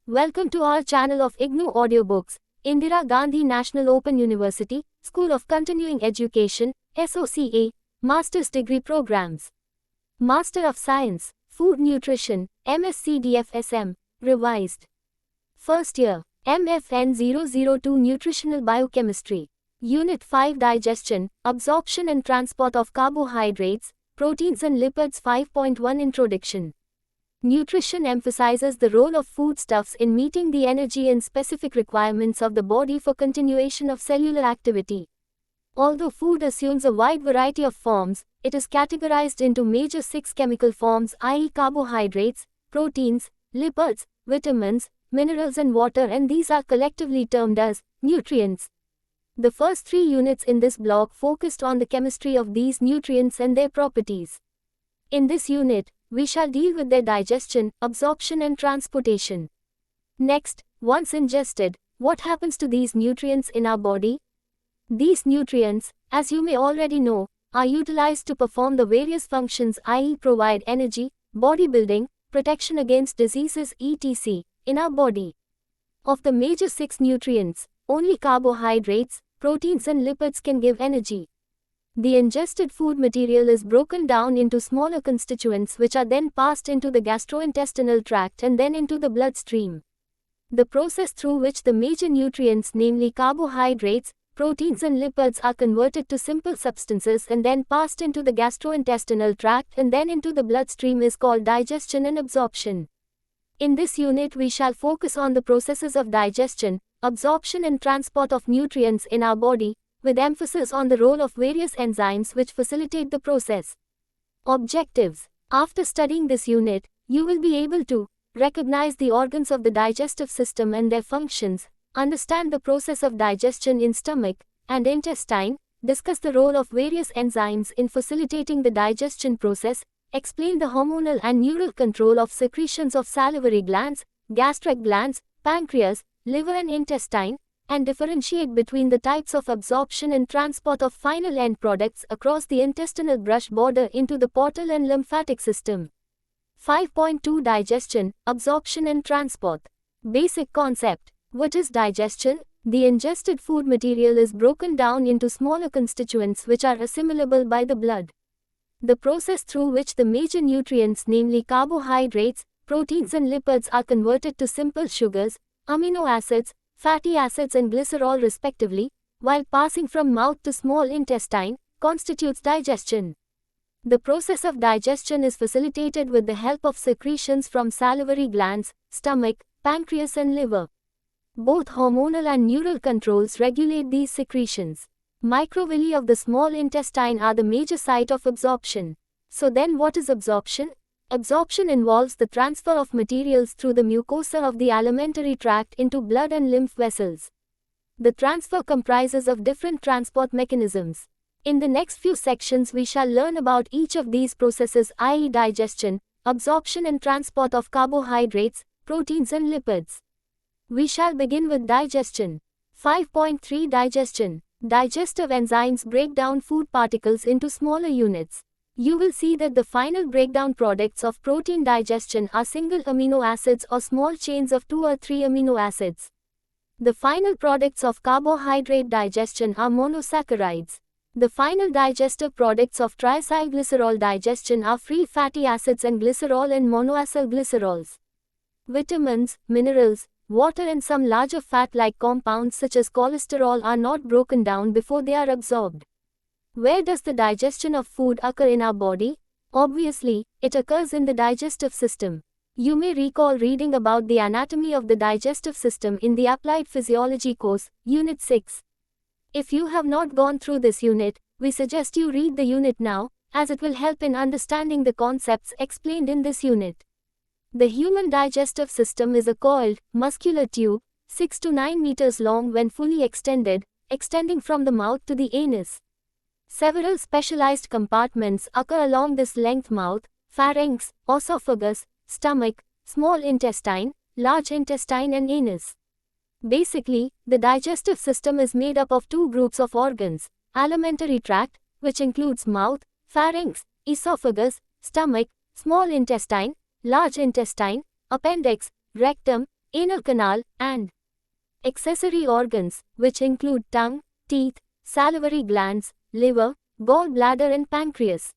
Welcome to our channel of IGNOU audiobooks, Indira Gandhi National Open University, School of Continuing Education, SOCE, Master's Degree Programs. Master of Science, Food Nutrition, MSCDFSM, Revised. First year, MFN2 Nutritional Biochemistry. Unit-5 Digestion, Absorption and Transport of Carbohydrates, Proteins and Lipids 5.1 Introduction. Nutrition emphasizes the role of foodstuffs in meeting the energy and specific requirements of the body for continuation of cellular activity. Although food assumes a wide variety of forms, it is categorized into major 6 chemical forms, i.e. carbohydrates, proteins, lipids, vitamins, minerals and water, and these are collectively termed as nutrients. The first 3 units in this block focused on the chemistry of these nutrients and their properties. In this unit, we shall deal with their digestion, absorption and transportation. Next, once ingested, what happens to these nutrients in our body? These nutrients, as you may already know, are utilized to perform the various functions, i.e. provide energy, bodybuilding, protection against diseases etc. in our body. Of the major 6 nutrients, only carbohydrates, proteins and lipids can give energy. The ingested food material is broken down into smaller constituents which are then passed into the gastrointestinal tract and then into the bloodstream. The process through which the major nutrients, namely carbohydrates, proteins and lipids, are converted to simple substances and then passed into the gastrointestinal tract and then into the bloodstream is called digestion and absorption. In this unit we shall focus on the processes of digestion, absorption and transport of nutrients in our body, with emphasis on the role of various enzymes which facilitate the process. Objectives. After studying this unit, you will be able to recognize the organs of the digestive system and their functions, understand the process of digestion in stomach and intestine, discuss the role of various enzymes in facilitating the digestion process, explain the hormonal and neural control of secretions of salivary glands, gastric glands, pancreas, liver and intestine, and differentiate between the types of absorption and transport of final end products across the intestinal brush border into the portal and lymphatic system. 5.2 Digestion, Absorption and Transport. Basic concept. What is digestion? The ingested food material is broken down into smaller constituents which are assimilable by the blood. The process through which the major nutrients, namely carbohydrates, proteins and lipids, are converted to simple sugars, amino acids, fatty acids and glycerol respectively, while passing from mouth to small intestine, constitutes digestion. The process of digestion is facilitated with the help of secretions from salivary glands, stomach, pancreas and liver. Both hormonal and neural controls regulate these secretions. Microvilli of the small intestine are the major site of absorption. So then what is absorption? Absorption involves the transfer of materials through the mucosa of the alimentary tract into blood and lymph vessels. The transfer comprises of different transport mechanisms. In the next few sections we shall learn about each of these processes, i.e. digestion, absorption and transport of carbohydrates, proteins and lipids. We shall begin with digestion. 5.3 Digestion. Digestive enzymes break down food particles into smaller units. You will see that the final breakdown products of protein digestion are single amino acids or small chains of 2 or 3 amino acids. The final products of carbohydrate digestion are monosaccharides. The final digestive products of triacylglycerol digestion are free fatty acids and glycerol and monoacyl glycerols. Vitamins, minerals, water and some larger fat-like compounds such as cholesterol are not broken down before they are absorbed. Where does the digestion of food occur in our body? Obviously, it occurs in the digestive system. You may recall reading about the anatomy of the digestive system in the Applied Physiology course, Unit 6. If you have not gone through this unit, we suggest you read the unit now, as it will help in understanding the concepts explained in this unit. The human digestive system is a coiled, muscular tube, 6 to 9 meters long when fully extended, extending from the mouth to the anus. Several specialized compartments occur along this length: mouth, pharynx, esophagus, stomach, small intestine, large intestine and anus. Basically, the digestive system is made up of 2 groups of organs: alimentary tract, which includes mouth, pharynx, esophagus, stomach, small intestine, large intestine, appendix, rectum, anal canal, and accessory organs, which include tongue, teeth, salivary glands, liver, gallbladder and pancreas.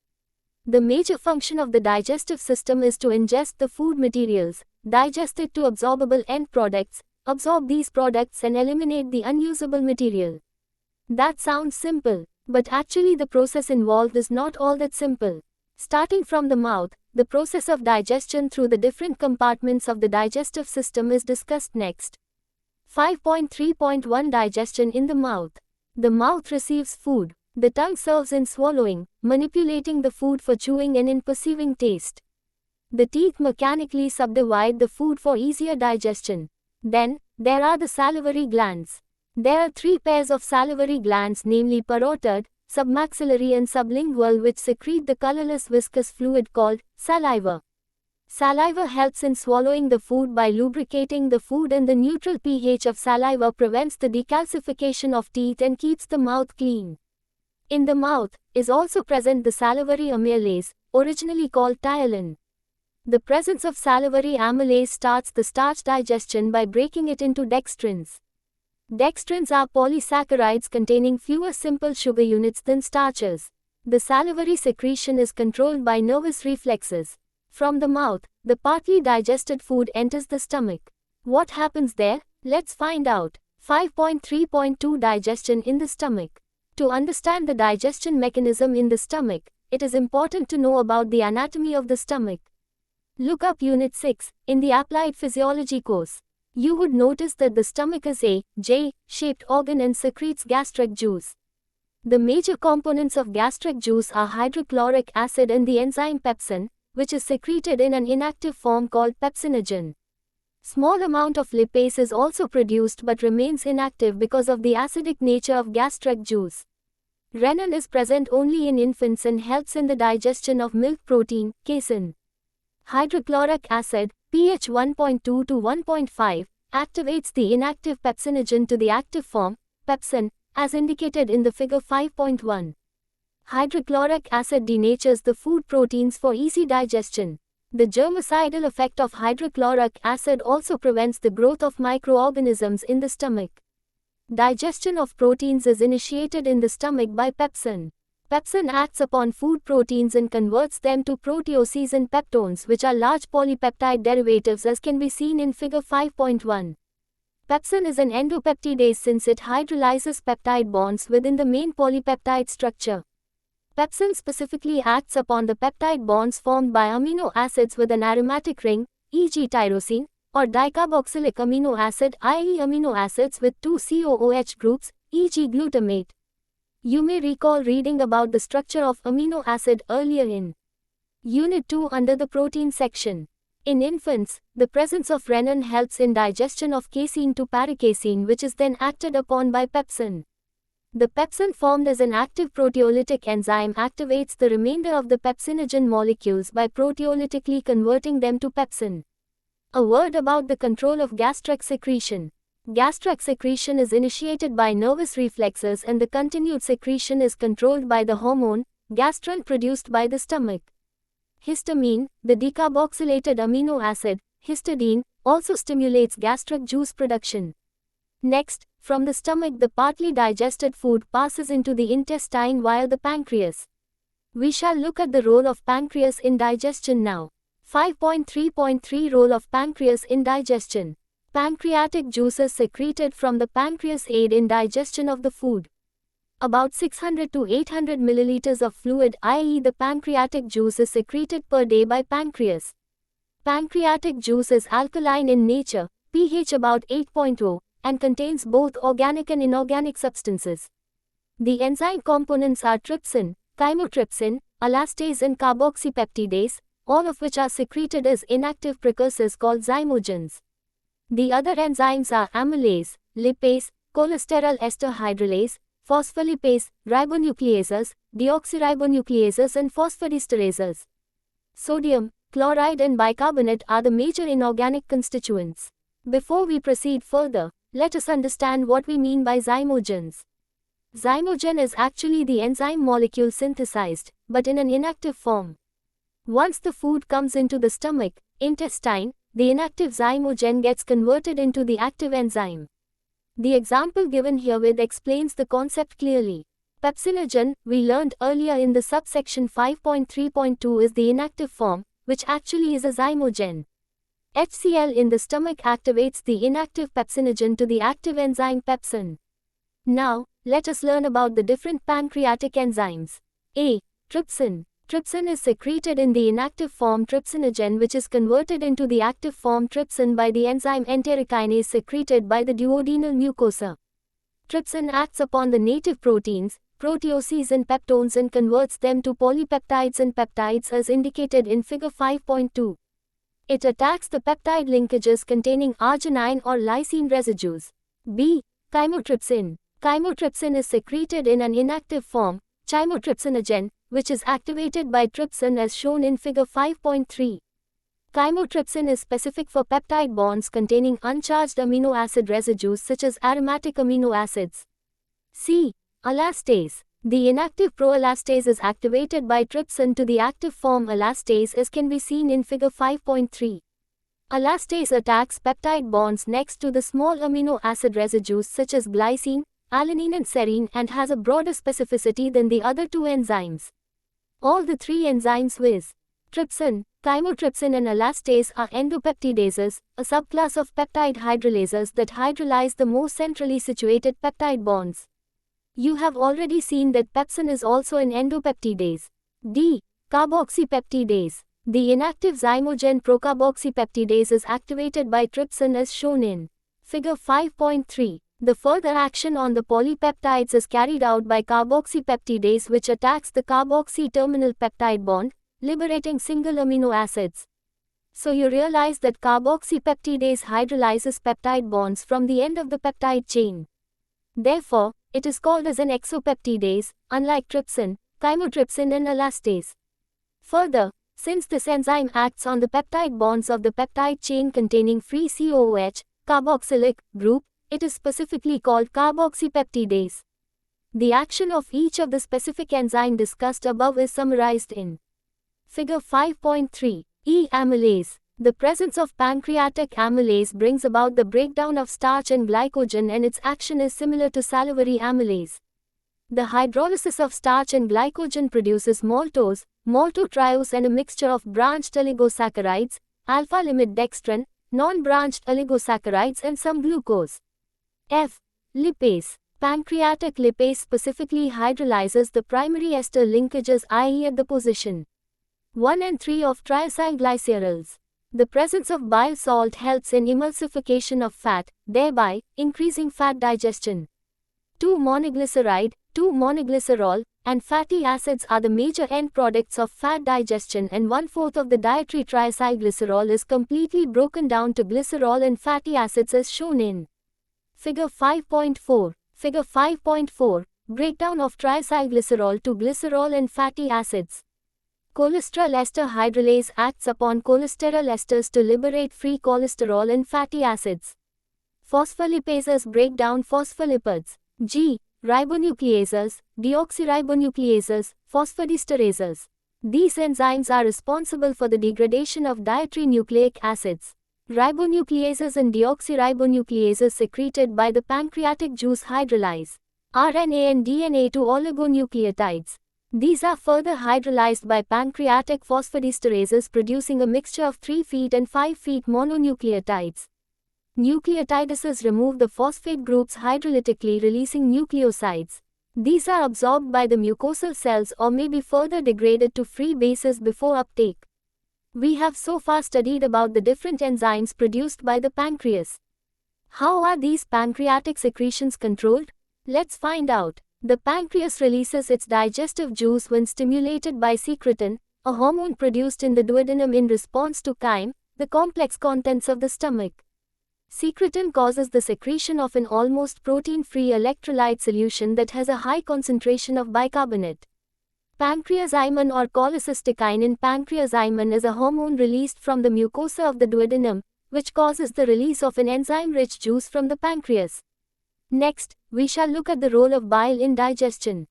The major function of the digestive system is to ingest the food materials, digest it to absorbable end products, absorb these products and eliminate the unusable material. That sounds simple, but actually the process involved is not all that simple. Starting from the mouth, the process of digestion through the different compartments of the digestive system is discussed next. 5.3.1 Digestion in the mouth. The mouth receives food. The tongue serves in swallowing, manipulating the food for chewing and in perceiving taste. The teeth mechanically subdivide the food for easier digestion. Then, there are the salivary glands. There are 3 pairs of salivary glands, namely parotid, submaxillary and sublingual, which secrete the colorless viscous fluid called saliva. Saliva helps in swallowing the food by lubricating the food, and the neutral pH of saliva prevents the decalcification of teeth and keeps the mouth clean. In the mouth is also present the salivary amylase, originally called ptyalin. The presence of salivary amylase starts the starch digestion by breaking it into dextrins. Dextrins are polysaccharides containing fewer simple sugar units than starches. The salivary secretion is controlled by nervous reflexes. From the mouth, the partly digested food enters the stomach. What happens there? Let's find out. 5.3.2 Digestion in the stomach. To understand the digestion mechanism in the stomach, it is important to know about the anatomy of the stomach. Look up Unit 6 in the Applied Physiology course. You would notice that the stomach is a J-shaped organ and secretes gastric juice. The major components of gastric juice are hydrochloric acid and the enzyme pepsin, which is secreted in an inactive form called pepsinogen. Small amount of lipase is also produced but remains inactive because of the acidic nature of gastric juice. Renin is present only in infants and helps in the digestion of milk protein, casein. Hydrochloric acid, pH 1.2 to 1.5, activates the inactive pepsinogen to the active form, pepsin, as indicated in the figure 5.1. Hydrochloric acid denatures the food proteins for easy digestion. The germicidal effect of hydrochloric acid also prevents the growth of microorganisms in the stomach. Digestion of proteins is initiated in the stomach by pepsin. Pepsin acts upon food proteins and converts them to proteoses and peptones, which are large polypeptide derivatives, as can be seen in figure 5.1. Pepsin is an endopeptidase since it hydrolyzes peptide bonds within the main polypeptide structure. Pepsin specifically acts upon the peptide bonds formed by amino acids with an aromatic ring, e.g. tyrosine, or dicarboxylic amino acid, i.e. amino acids with 2 COOH groups, e.g. glutamate. You may recall reading about the structure of amino acid earlier in Unit 2 under the protein section. In infants, the presence of renin helps in digestion of casein to paracasein, which is then acted upon by pepsin. The pepsin formed as an active proteolytic enzyme activates the remainder of the pepsinogen molecules by proteolytically converting them to pepsin. A word about the control of gastric secretion. Gastric secretion is initiated by nervous reflexes and the continued secretion is controlled by the hormone, gastrin, produced by the stomach. Histamine, the decarboxylated amino acid, histidine, also stimulates gastric juice production. Next, from the stomach the partly digested food passes into the intestine via the pancreas. We shall look at the role of pancreas in digestion now. 5.3.3 Role of pancreas in digestion. Pancreatic juices secreted from the pancreas aid in digestion of the food. About 600 to 800 milliliters of fluid, i.e. the pancreatic juice, is secreted per day by pancreas. Pancreatic juice is alkaline in nature, pH about 8.0, and contains both organic and inorganic substances. The enzyme components are trypsin, chymotrypsin, elastase and carboxypeptidase, all of which are secreted as inactive precursors called zymogens. The other enzymes are amylase, lipase, cholesterol ester hydrolase, phospholipase, ribonucleases, deoxyribonucleases and phosphodiesterases. Sodium, chloride and bicarbonate are the major inorganic constituents. Before we proceed further, let us understand what we mean by zymogens. Zymogen is actually the enzyme molecule synthesized, but in an inactive form. Once the food comes into the stomach, intestine, the inactive zymogen gets converted into the active enzyme. The example given herewith explains the concept clearly. Pepsinogen, we learned earlier in the subsection 5.3.2, is the inactive form, which actually is a zymogen. HCl in the stomach activates the inactive pepsinogen to the active enzyme pepsin. Now, let us learn about the different pancreatic enzymes. A. Trypsin. Trypsin is secreted in the inactive form trypsinogen, which is converted into the active form trypsin by the enzyme enterokinase secreted by the duodenal mucosa. Trypsin acts upon the native proteins, proteoses and peptones, and converts them to polypeptides and peptides as indicated in figure 5.2. It attacks the peptide linkages containing arginine or lysine residues. B. Chymotrypsin. Chymotrypsin is secreted in an inactive form, chymotrypsinogen, which is activated by trypsin as shown in figure 5.3. Chymotrypsin is specific for peptide bonds containing uncharged amino acid residues such as aromatic amino acids. C. Elastase. The inactive proelastase is activated by trypsin to the active form elastase as can be seen in figure 5.3. Elastase attacks peptide bonds next to the small amino acid residues such as glycine, alanine and serine and has a broader specificity than the other two enzymes. All the three enzymes viz. Trypsin, chymotrypsin and elastase are endopeptidases, a subclass of peptide hydrolases that hydrolyze the more centrally situated peptide bonds. You have already seen that pepsin is also an endopeptidase. D. Carboxypeptidase. The inactive zymogen procarboxypeptidase is activated by trypsin as shown in figure 5.3. The further action on the polypeptides is carried out by carboxypeptidase, which attacks the carboxy terminal peptide bond, liberating single amino acids. So you realize that carboxypeptidase hydrolyzes peptide bonds from the end of the peptide chain. Therefore, it is called as an exopeptidase, unlike trypsin, chymotrypsin and elastase. Further, since this enzyme acts on the peptide bonds of the peptide chain containing free COOH, carboxylic, group, it is specifically called carboxypeptidase. The action of each of the specific enzyme discussed above is summarized in figure 5.3. E. Amylase. The presence of pancreatic amylase brings about the breakdown of starch and glycogen, and its action is similar to salivary amylase. The hydrolysis of starch and glycogen produces maltose, maltotriose and a mixture of branched oligosaccharides, alpha-limit dextrin, non-branched oligosaccharides and some glucose. F. Lipase. Pancreatic lipase specifically hydrolyzes the primary ester linkages, i.e. at the position 1 and 3 of triacylglycerols. The presence of bile salt helps in emulsification of fat, thereby increasing fat digestion. 2-monoglyceride, 2-monoglycerol, and fatty acids are the major end products of fat digestion, and 1/4 of the dietary triacylglycerol is completely broken down to glycerol and fatty acids as shown in figure 5.4. Figure 5.4. Breakdown of triacylglycerol to glycerol and fatty acids. Cholesterol ester hydrolase acts upon cholesterol esters to liberate free cholesterol and fatty acids. Phospholipases break down phospholipids. G. Ribonucleases, deoxyribonucleases, phosphodisterases. These enzymes are responsible for the degradation of dietary nucleic acids. Ribonucleases and deoxyribonucleases secreted by the pancreatic juice hydrolyze RNA and DNA to oligonucleotides. These are further hydrolyzed by pancreatic phosphodisterases, producing a mixture of 3' and 5' mononucleotides. Nucleotidases remove the phosphate groups hydrolytically, releasing nucleosides. These are absorbed by the mucosal cells or may be further degraded to free bases before uptake. We have so far studied about the different enzymes produced by the pancreas. How are these pancreatic secretions controlled? Let's find out. The pancreas releases its digestive juice when stimulated by secretin, a hormone produced in the duodenum in response to chyme, the complex contents of the stomach. Secretin causes the secretion of an almost protein-free electrolyte solution that has a high concentration of bicarbonate. Pancreazymin or cholecystokinin. Pancreazymin is a hormone released from the mucosa of the duodenum, which causes the release of an enzyme-rich juice from the pancreas. Next, we shall look at the role of bile in digestion.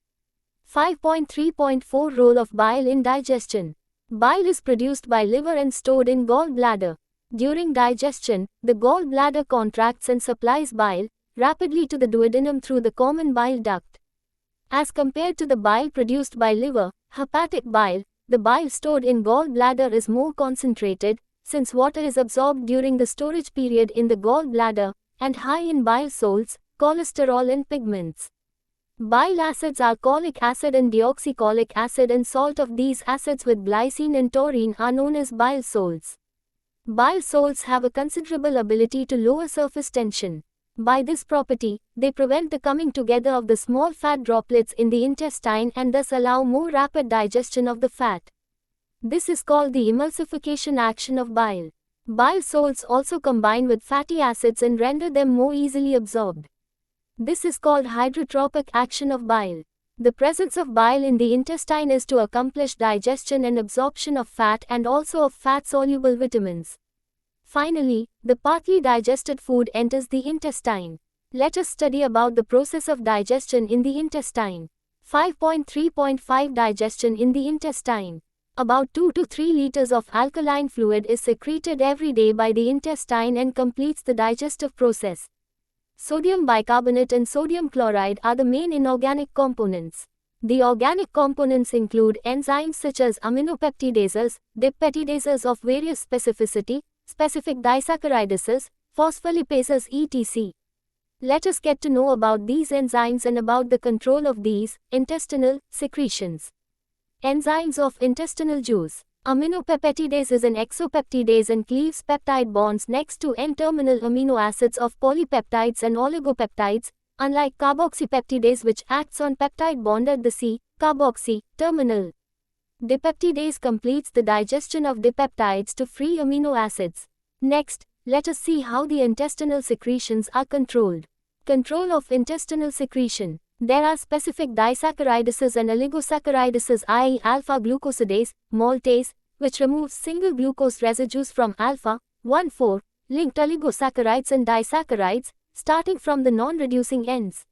5.3.4 Role of bile in digestion. Bile is produced by liver and stored in gallbladder. During digestion, the gallbladder contracts and supplies bile rapidly to the duodenum through the common bile duct. As compared to the bile produced by liver, hepatic bile, the bile stored in gallbladder is more concentrated, since water is absorbed during the storage period in the gallbladder, and high in bile salts, cholesterol and pigments. Bile acids are cholic acid and deoxycholic acid, and salt of these acids with glycine and taurine are known as bile salts. Bile salts have a considerable ability to lower surface tension. By this property, they prevent the coming together of the small fat droplets in the intestine and thus allow more rapid digestion of the fat. This is called the emulsification action of bile. Bile salts also combine with fatty acids and render them more easily absorbed. This is called hydrotropic action of bile. The presence of bile in the intestine is to accomplish digestion and absorption of fat and also of fat-soluble vitamins. Finally, the partly digested food enters the intestine. Let us study about the process of digestion in the intestine. 5.3.5 Digestion in the intestine. About 2 to 3 liters of alkaline fluid is secreted every day by the intestine and completes the digestive process. Sodium bicarbonate and sodium chloride are the main inorganic components. The organic components include enzymes such as aminopeptidases, dipeptidases of various specificity, specific disaccharidases, phospholipases etc. Let us get to know about these enzymes and about the control of these intestinal secretions. Enzymes of intestinal juice. Aminopeptidase is an exopeptidase and cleaves peptide bonds next to N-terminal amino acids of polypeptides and oligopeptides, unlike carboxypeptidase which acts on peptide bond at the C-carboxy terminal. Dipeptidase completes the digestion of dipeptides to free amino acids. Next, let us see how the intestinal secretions are controlled. Control of intestinal secretion. There are specific disaccharidases and oligosaccharidases, i.e. alpha-glucosidase, maltase, which removes single glucose residues from alpha-1,4 linked oligosaccharides and disaccharides, starting from the non-reducing ends.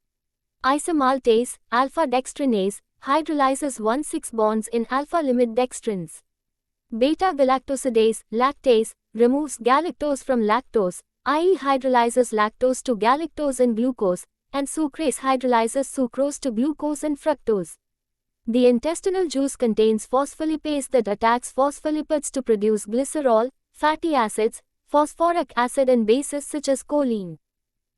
Isomaltase, alpha-dextrinase, hydrolyzes 1,6 bonds in alpha-limit dextrins. Beta-galactosidase, lactase, removes galactose from lactose, i.e. hydrolyzes lactose to galactose and glucose, and sucrase hydrolyzes sucrose to glucose and fructose. The intestinal juice contains phospholipase that attacks phospholipids to produce glycerol, fatty acids, phosphoric acid and bases such as choline.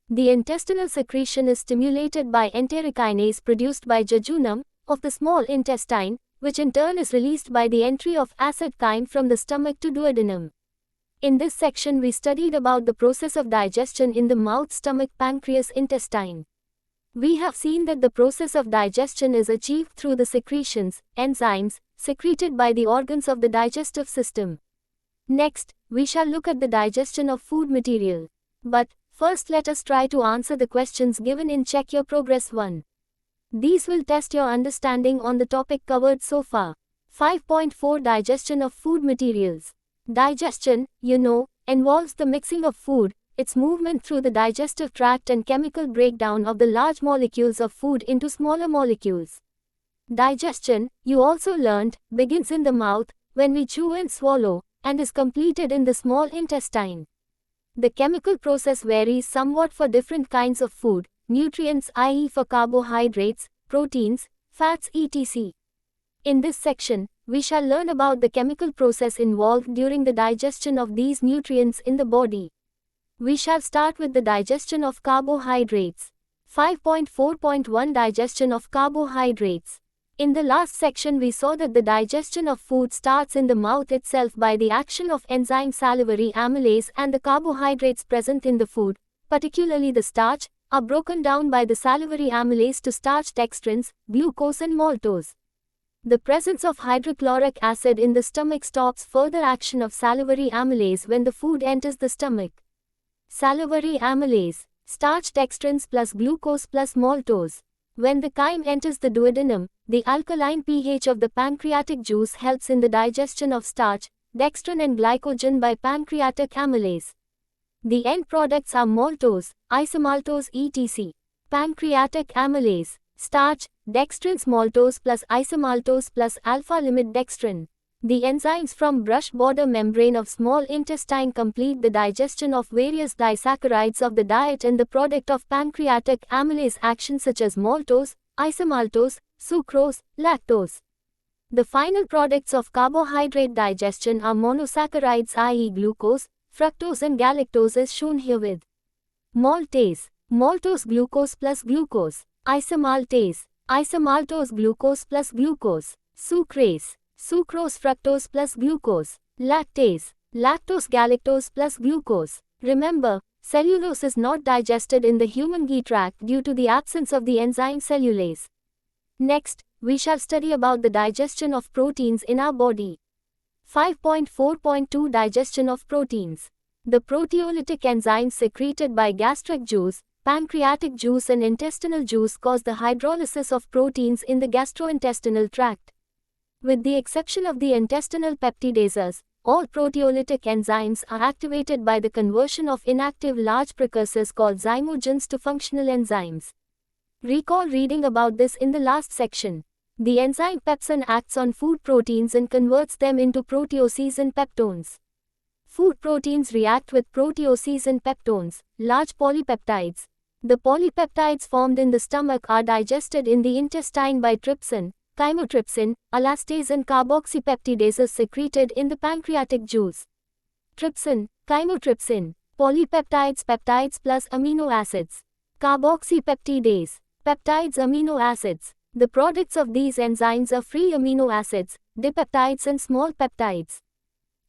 The intestinal secretion is stimulated by enterokinase produced by jejunum of the small intestine, which in turn is released by the entry of acid chyme from the stomach to duodenum. In this section we studied about the process of digestion in the mouth, stomach, pancreas, intestine. We have seen that the process of digestion is achieved through the secretions, enzymes, secreted by the organs of the digestive system. Next, we shall look at the digestion of food material. But, first let us try to answer the questions given in Check Your Progress 1. These will test your understanding on the topic covered so far. 5.4 Digestion of food materials. Digestion, involves the mixing of food, its movement through the digestive tract and chemical breakdown of the large molecules of food into smaller molecules. Digestion, you also learned, begins in the mouth, when we chew and swallow, and is completed in the small intestine. The chemical process varies somewhat for different kinds of food, nutrients i.e. for carbohydrates, proteins, fats etc. In this section, we shall learn about the chemical process involved during the digestion of these nutrients in the body. We shall start with the digestion of carbohydrates. 5.4.1 Digestion of carbohydrates. In the last section we saw that the digestion of food starts in the mouth itself by the action of enzyme salivary amylase, and the carbohydrates present in the food, particularly the starch, are broken down by the salivary amylase to starch dextrins, glucose and maltose. The presence of hydrochloric acid in the stomach stops further action of salivary amylase when the food enters the stomach. Salivary amylase, starch dextrins plus glucose plus maltose. When the chyme enters the duodenum, the alkaline pH of the pancreatic juice helps in the digestion of starch, dextrin and glycogen by pancreatic amylase. The end products are maltose, isomaltose etc. Pancreatic amylase, starch, dextrins, maltose plus isomaltose plus alpha-limit dextrin. The enzymes from brush border membrane of small intestine complete the digestion of various disaccharides of the diet and the product of pancreatic amylase action such as maltose, isomaltose, sucrose, lactose. The final products of carbohydrate digestion are monosaccharides, i.e. glucose, fructose and galactose as shown herewith. Maltase, maltose glucose plus glucose. Isomaltase, isomaltose glucose plus glucose. Sucrase, sucrose fructose plus glucose. Lactase, lactose galactose plus glucose. Remember, cellulose is not digested in the human GI tract due to the absence of the enzyme cellulase. Next, we shall study about the digestion of proteins in our body. 5.4.2 Digestion of proteins. The proteolytic enzymes secreted by gastric juice, pancreatic juice and intestinal juice cause the hydrolysis of proteins in the gastrointestinal tract. With the exception of the intestinal peptidases, all proteolytic enzymes are activated by the conversion of inactive large precursors called zymogens to functional enzymes. Recall reading about this in the last section. The enzyme pepsin acts on food proteins and converts them into proteoses and peptones. Food proteins react with proteoses and peptones, large polypeptides. The polypeptides formed in the stomach are digested in the intestine by trypsin, chymotrypsin, elastase and carboxypeptidases secreted in the pancreatic juice. Trypsin, chymotrypsin, polypeptides, peptides plus amino acids. Carboxypeptidase, peptides, amino acids. The products of these enzymes are free amino acids, dipeptides and small peptides.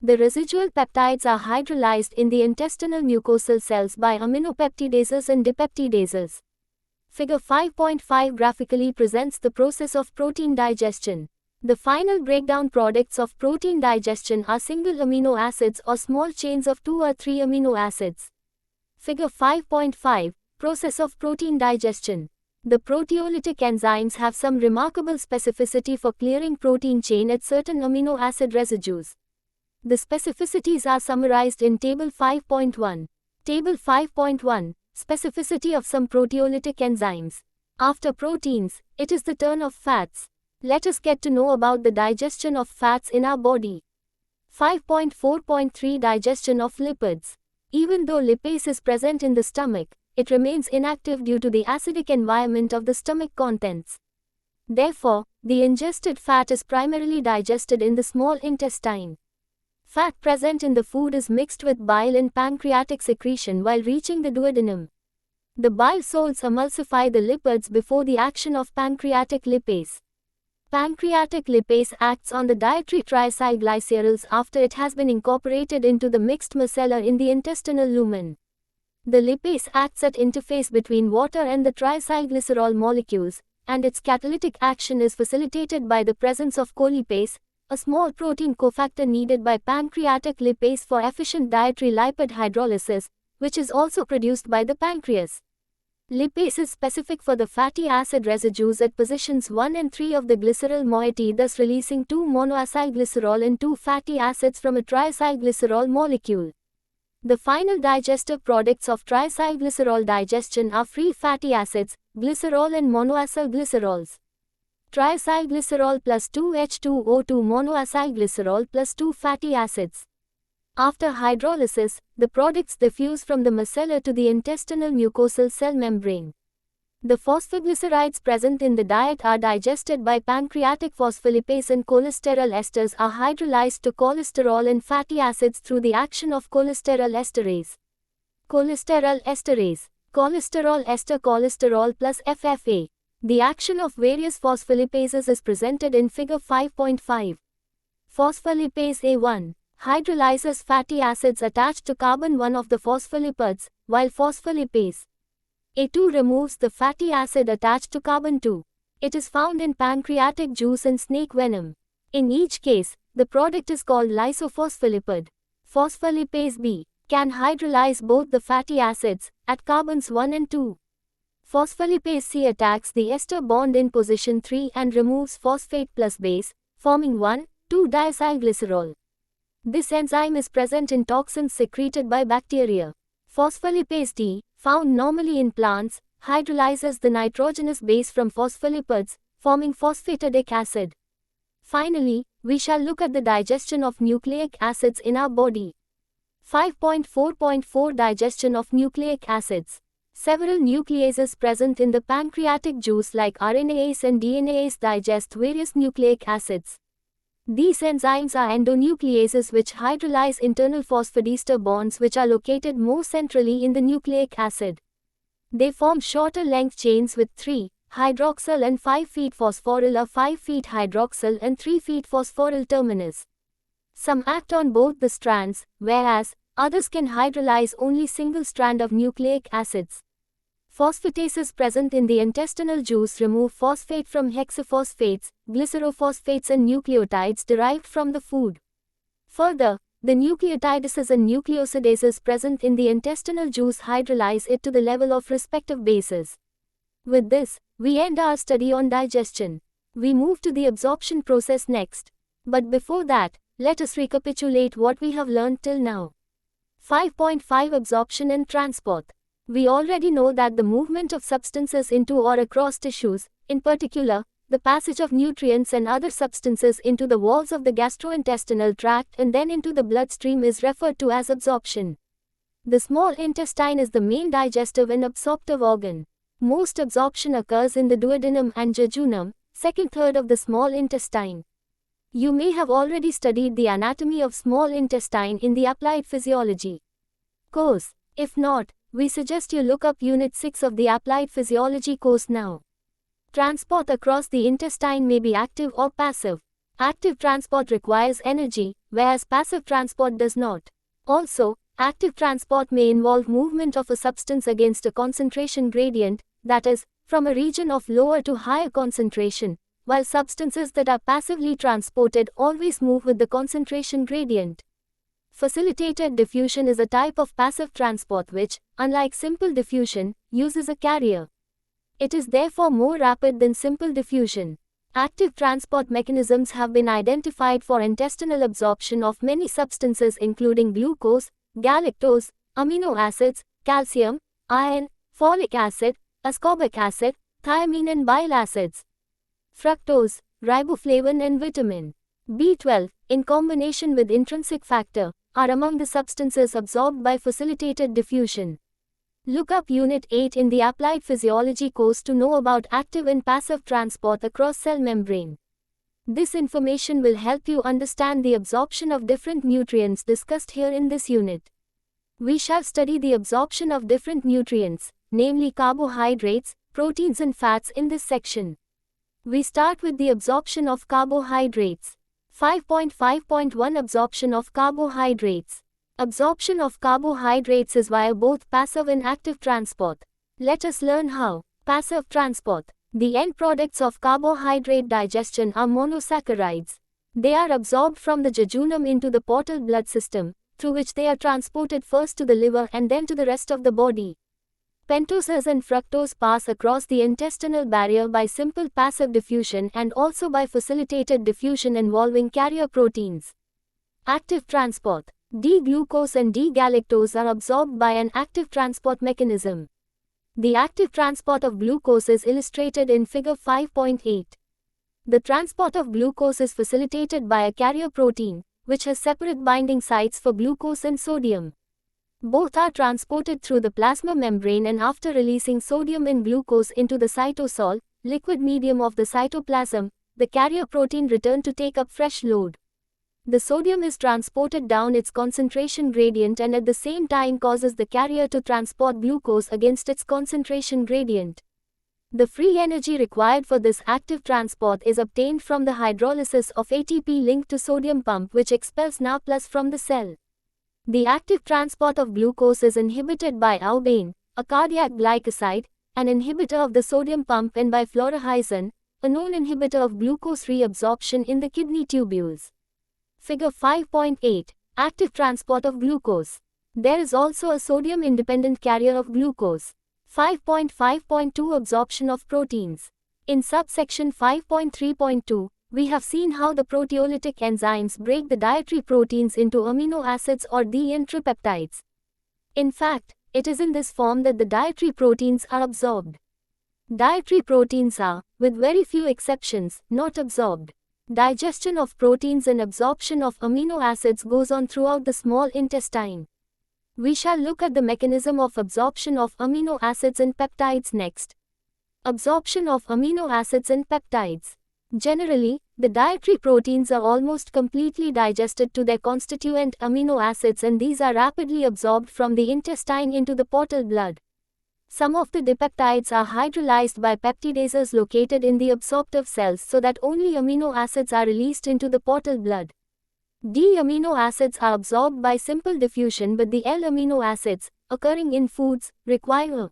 The residual peptides are hydrolyzed in the intestinal mucosal cells by aminopeptidases and dipeptidases. Figure 5.5 graphically presents the process of protein digestion. The final breakdown products of protein digestion are single amino acids or small chains of 2 or 3 amino acids. Figure 5.5 Process of protein digestion. The proteolytic enzymes have some remarkable specificity for clearing protein chain at certain amino acid residues. The specificities are summarized in Table 5.1. Table 5.1 Specificity of some proteolytic enzymes. After proteins, it is the turn of fats. Let us get to know about the digestion of fats in our body. 5.4.3 Digestion of lipids. Even though lipase is present in the stomach, it remains inactive due to the acidic environment of the stomach contents. Therefore, the ingested fat is primarily digested in the small intestine. Fat present in the food is mixed with bile and pancreatic secretion while reaching the duodenum. The bile salts emulsify the lipids before the action of pancreatic lipase. Pancreatic lipase acts on the dietary triacylglycerols after it has been incorporated into the mixed micellar in the intestinal lumen. The lipase acts at interface between water and the triacylglycerol molecules, and its catalytic action is facilitated by the presence of colipase, a small protein cofactor needed by pancreatic lipase for efficient dietary lipid hydrolysis, which is also produced by the pancreas. Lipase is specific for the fatty acid residues at positions 1 and 3 of the glyceryl moiety, thus releasing 2 monoacylglycerol and 2 fatty acids from a triacylglycerol molecule. The final digestive products of triacylglycerol digestion are free fatty acids, glycerol and monoacylglycerols. Triacylglycerol plus 2H2O2 monoacylglycerol plus 2 fatty acids. After hydrolysis, the products diffuse from the micellar to the intestinal mucosal cell membrane. The phosphoglycerides present in the diet are digested by pancreatic phospholipase and cholesterol esters are hydrolyzed to cholesterol and fatty acids through the action of cholesterol esterase. Cholesterol esterase. Cholesterol ester cholesterol plus FFA. The action of various phospholipases is presented in Figure 5.5. Phospholipase A1 hydrolyzes fatty acids attached to carbon 1 of the phospholipids, while phospholipase A2 removes the fatty acid attached to carbon 2. It is found in pancreatic juice and snake venom. In each case, the product is called lysophospholipid. Phospholipase B can hydrolyze both the fatty acids at carbons 1 and 2. Phospholipase C attacks the ester bond in position 3 and removes phosphate plus base, forming 1,2-diacylglycerol. This enzyme is present in toxins secreted by bacteria. Phospholipase D, found normally in plants, hydrolyzes the nitrogenous base from phospholipids, forming phosphatidic acid. Finally, we shall look at the digestion of nucleic acids in our body. 5.4.4 Digestion of nucleic acids. Several nucleases present in the pancreatic juice like RNase and DNase digest various nucleic acids. These enzymes are endonucleases which hydrolyze internal phosphodiester bonds which are located more centrally in the nucleic acid. They form shorter length chains with 3-hydroxyl and 5-phosphoryl or 5-hydroxyl and 3-phosphoryl terminus. Some act on both the strands, whereas others can hydrolyze only single strand of nucleic acids. Phosphatases present in the intestinal juice remove phosphate from hexaphosphates, glycerophosphates and nucleotides derived from the food. Further, the nucleotidases and nucleosidases present in the intestinal juice hydrolyze it to the level of respective bases. With this, we end our study on digestion. We move to the absorption process next. But before that, let us recapitulate what we have learned till now. 5.5 Absorption and transport. We already know that the movement of substances into or across tissues, in particular, the passage of nutrients and other substances into the walls of the gastrointestinal tract and then into the bloodstream is referred to as absorption. The small intestine is the main digestive and absorptive organ. Most absorption occurs in the duodenum and jejunum, second third of the small intestine. You may have already studied the anatomy of small intestine in the applied physiology course. If not, we suggest you look up Unit 6 of the Applied Physiology course now. Transport across the intestine may be active or passive. Active transport requires energy, whereas passive transport does not. Also, active transport may involve movement of a substance against a concentration gradient, that is, from a region of lower to higher concentration, while substances that are passively transported always move with the concentration gradient. Facilitated diffusion is a type of passive transport which, unlike simple diffusion, uses a carrier. It is therefore more rapid than simple diffusion. Active transport mechanisms have been identified for intestinal absorption of many substances including glucose, galactose, amino acids, calcium, iron, folic acid, ascorbic acid, thiamine and bile acids. Fructose, riboflavin and vitamin B12, in combination with intrinsic factor, are among the substances absorbed by facilitated diffusion. Look up Unit 8 in the Applied Physiology course to know about active and passive transport across cell membrane. This information will help you understand the absorption of different nutrients discussed here in this unit. We shall study the absorption of different nutrients, namely carbohydrates, proteins and fats in this section. We start with the absorption of carbohydrates. 5.5.1 Absorption of carbohydrates. Absorption of carbohydrates is via both passive and active transport. Let us learn how. Passive transport. The end products of carbohydrate digestion are monosaccharides. They are absorbed from the jejunum into the portal blood system, through which they are transported first to the liver and then to the rest of the body. Pentoses and fructose pass across the intestinal barrier by simple passive diffusion and also by facilitated diffusion involving carrier proteins. Active transport. D-glucose and D-galactose are absorbed by an active transport mechanism. The active transport of glucose is illustrated in Figure 5.8. The transport of glucose is facilitated by a carrier protein, which has separate binding sites for glucose and sodium. Both are transported through the plasma membrane and after releasing sodium and glucose into the cytosol, liquid medium of the cytoplasm, the carrier protein return to take up fresh load. The sodium is transported down its concentration gradient and at the same time causes the carrier to transport glucose against its concentration gradient. The free energy required for this active transport is obtained from the hydrolysis of ATP linked to sodium pump which expels Na+ from the cell. The active transport of glucose is inhibited by aubane, a cardiac glycoside, an inhibitor of the sodium pump, and by fluorohizine, a known inhibitor of glucose reabsorption in the kidney tubules. Figure 5.8. Active transport of glucose. There is also a sodium-independent carrier of glucose. 5.5.2 Absorption of proteins. In subsection 5.3.2, we have seen how the proteolytic enzymes break the dietary proteins into amino acids or D-intrapeptides. In fact, it is in this form that the dietary proteins are absorbed. Dietary proteins are, with very few exceptions, not absorbed. Digestion of proteins and absorption of amino acids goes on throughout the small intestine. We shall look at the mechanism of absorption of amino acids and peptides next. Absorption of amino acids and peptides. Generally, the dietary proteins are almost completely digested to their constituent amino acids, and these are rapidly absorbed from the intestine into the portal blood. Some of the dipeptides are hydrolyzed by peptidases located in the absorptive cells so that only amino acids are released into the portal blood. D amino acids are absorbed by simple diffusion, but the L amino acids, occurring in foods, require a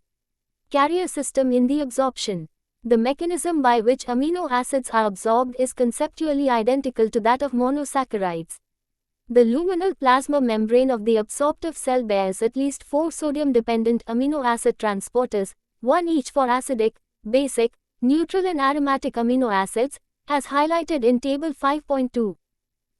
carrier system in the absorption. The mechanism by which amino acids are absorbed is conceptually identical to that of monosaccharides. The luminal plasma membrane of the absorptive cell bears at least 4 sodium-dependent amino acid transporters, one each for acidic, basic, neutral and aromatic amino acids, as highlighted in Table 5.2.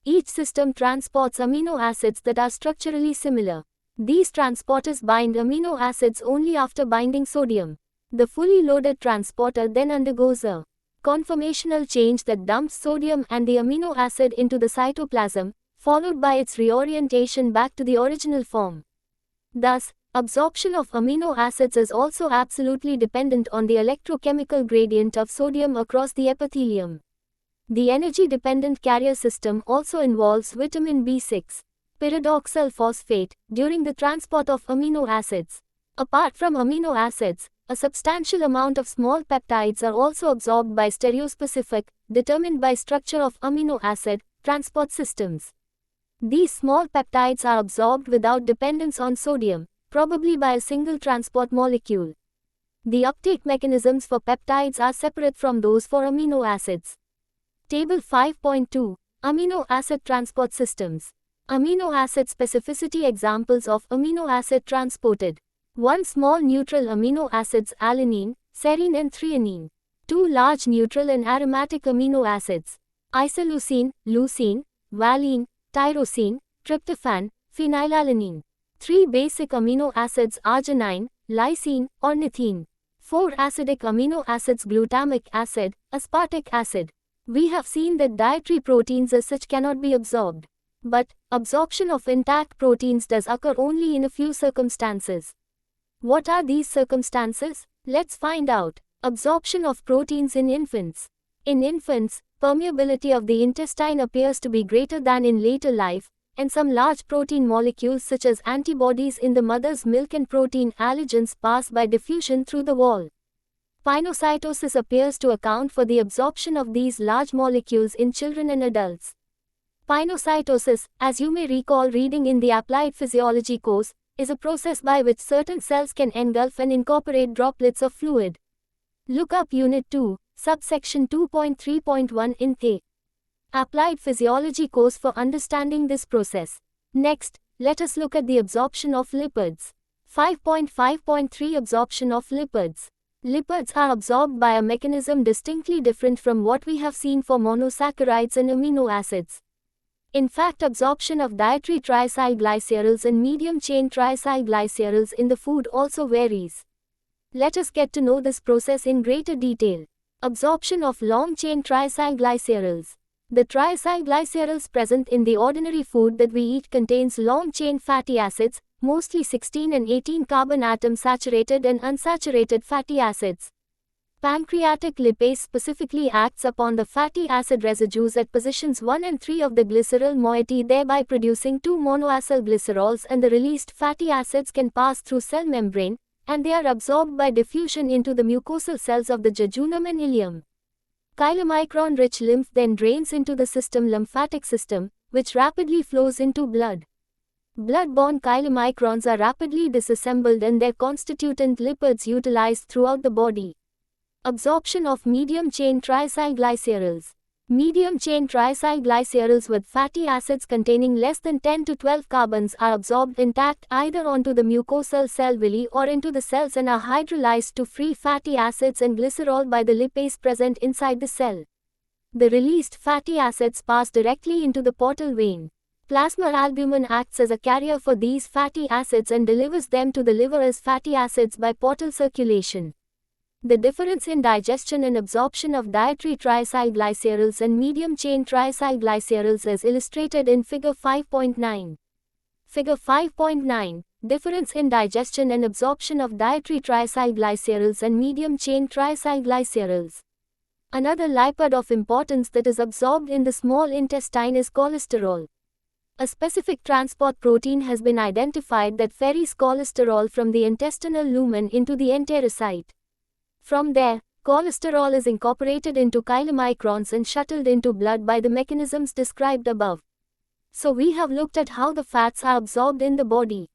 Each system transports amino acids that are structurally similar. These transporters bind amino acids only after binding sodium. The fully loaded transporter then undergoes a conformational change that dumps sodium and the amino acid into the cytoplasm, followed by its reorientation back to the original form. Thus, absorption of amino acids is also absolutely dependent on the electrochemical gradient of sodium across the epithelium. The energy-dependent carrier system also involves vitamin B6, pyridoxal phosphate, during the transport of amino acids. Apart from amino acids, a substantial amount of small peptides are also absorbed by stereospecific, determined by structure of amino acid, transport systems. These small peptides are absorbed without dependence on sodium, probably by a single transport molecule. The uptake mechanisms for peptides are separate from those for amino acids. Table 5.2. Amino acid transport systems. Amino acid specificity examples of amino acid transported. 1 small neutral amino acids alanine, serine and threonine. 2 large neutral and aromatic amino acids. Isoleucine, leucine, valine, tyrosine, tryptophan, phenylalanine. 3 basic amino acids arginine, lysine, ornithine. 4 acidic amino acids glutamic acid, aspartic acid. We have seen that dietary proteins as such cannot be absorbed. But, absorption of intact proteins does occur only in a few circumstances. What are these circumstances? Let's find out. Absorption of proteins in infants. In infants, permeability of the intestine appears to be greater than in later life, and some large protein molecules such as antibodies in the mother's milk and protein allergens pass by diffusion through the wall. Pinocytosis appears to account for the absorption of these large molecules in children and adults. Pinocytosis, as you may recall reading in the Applied Physiology course, is a process by which certain cells can engulf and incorporate droplets of fluid. Look up Unit 2, subsection 2.3.1 in the Applied Physiology course for understanding this process. Next, let us look at the absorption of lipids. 5.5.3 Absorption of lipids. Lipids are absorbed by a mechanism distinctly different from what we have seen for monosaccharides and amino acids. In fact, absorption of dietary triacylglycerols and medium-chain triacylglycerols in the food also varies. Let us get to know this process in greater detail. Absorption of long-chain triacylglycerols. The triacylglycerols present in the ordinary food that we eat contains long-chain fatty acids, mostly 16 and 18 carbon atom saturated and unsaturated fatty acids. Pancreatic lipase specifically acts upon the fatty acid residues at positions 1 and 3 of the glycerol moiety, thereby producing 2 monoacyl glycerols, and the released fatty acids can pass through cell membrane, and they are absorbed by diffusion into the mucosal cells of the jejunum and ileum. Chylomicron-rich lymph then drains into the lymphatic system, which rapidly flows into blood. Blood-borne chylomicrons are rapidly disassembled and their constituent lipids utilized throughout the body. Absorption of medium-chain triacylglycerols. Medium-chain triacylglycerols with fatty acids containing less than 10 to 12 carbons are absorbed intact either onto the mucosal cell villi or into the cells and are hydrolyzed to free fatty acids and glycerol by the lipase present inside the cell. The released fatty acids pass directly into the portal vein. Plasma albumin acts as a carrier for these fatty acids and delivers them to the liver as fatty acids by portal circulation. The difference in digestion and absorption of dietary triacylglycerols and medium-chain triacylglycerols is illustrated in Figure 5.9. Figure 5.9. Difference in digestion and absorption of dietary triacylglycerols and medium-chain triacylglycerols. Another lipid of importance that is absorbed in the small intestine is cholesterol. A specific transport protein has been identified that ferries cholesterol from the intestinal lumen into the enterocyte. From there, cholesterol is incorporated into chylomicrons and shuttled into blood by the mechanisms described above. So we have looked at how the fats are absorbed in the body.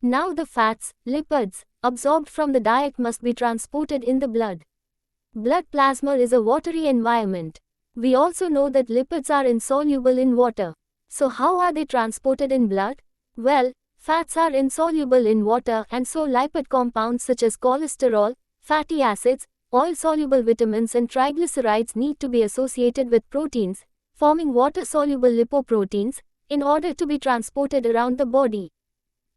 Now the fats, lipids, absorbed from the diet must be transported in the blood. Blood plasma is a watery environment. We also know that lipids are insoluble in water. So how are they transported in blood? Well, fats are insoluble in water, and so lipid compounds such as cholesterol, fatty acids, oil-soluble vitamins and triglycerides need to be associated with proteins, forming water-soluble lipoproteins, in order to be transported around the body.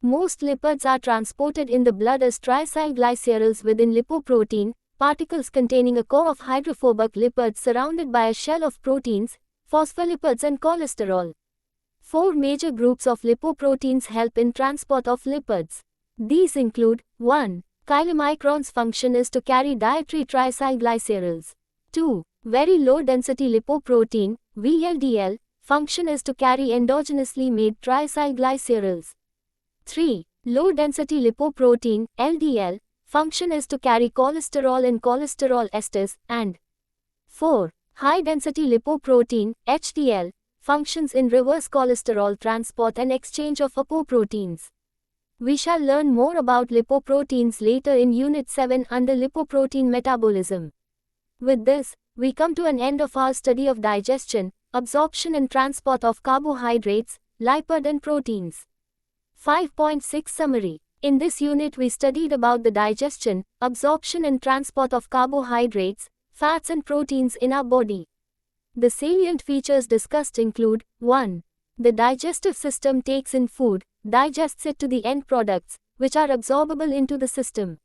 Most lipids are transported in the blood as triacylglycerols within lipoprotein, particles containing a core of hydrophobic lipids surrounded by a shell of proteins, phospholipids and cholesterol. 4 major groups of lipoproteins help in transport of lipids. These include 1. Chylomicron's function is to carry dietary triacylglycerols. 2. Very low-density lipoprotein, VLDL, function is to carry endogenously made triacylglycerols. 3. Low-density lipoprotein, LDL, function is to carry cholesterol and cholesterol esters, and 4. High-density lipoprotein, HDL, functions in reverse cholesterol transport and exchange of apoproteins. We shall learn more about lipoproteins later in Unit 7 under lipoprotein metabolism. With this, we come to an end of our study of digestion, absorption and transport of carbohydrates, lipid and proteins. 5.6 Summary. In this unit we studied about the digestion, absorption and transport of carbohydrates, fats and proteins in our body. The salient features discussed include 1. The digestive system takes in food, digests it to the end products, which are absorbable into the system.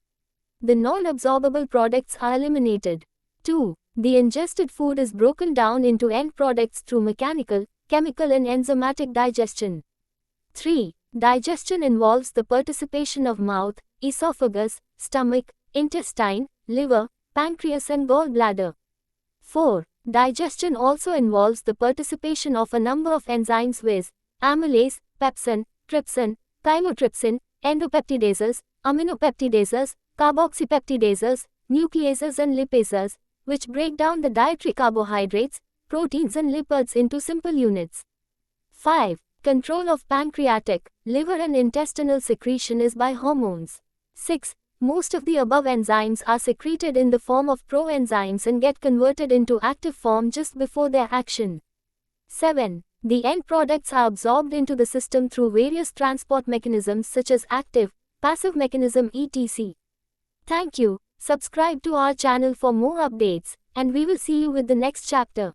The non-absorbable products are eliminated. 2. The ingested food is broken down into end products through mechanical, chemical and enzymatic digestion. 3. Digestion involves the participation of mouth, esophagus, stomach, intestine, liver, pancreas and gallbladder. 4. Digestion also involves the participation of a number of enzymes viz. Amylase, pepsin, trypsin, chymotrypsin, endopeptidases, aminopeptidases, carboxypeptidases, nucleases and lipases, which break down the dietary carbohydrates, proteins and lipids into simple units. 5. Control of pancreatic, liver and intestinal secretion is by hormones. 6. Most of the above enzymes are secreted in the form of proenzymes and get converted into active form just before their action. 7. The end products are absorbed into the system through various transport mechanisms such as active, passive mechanism etc. Thank you. Subscribe to our channel for more updates, and we will see you with the next chapter.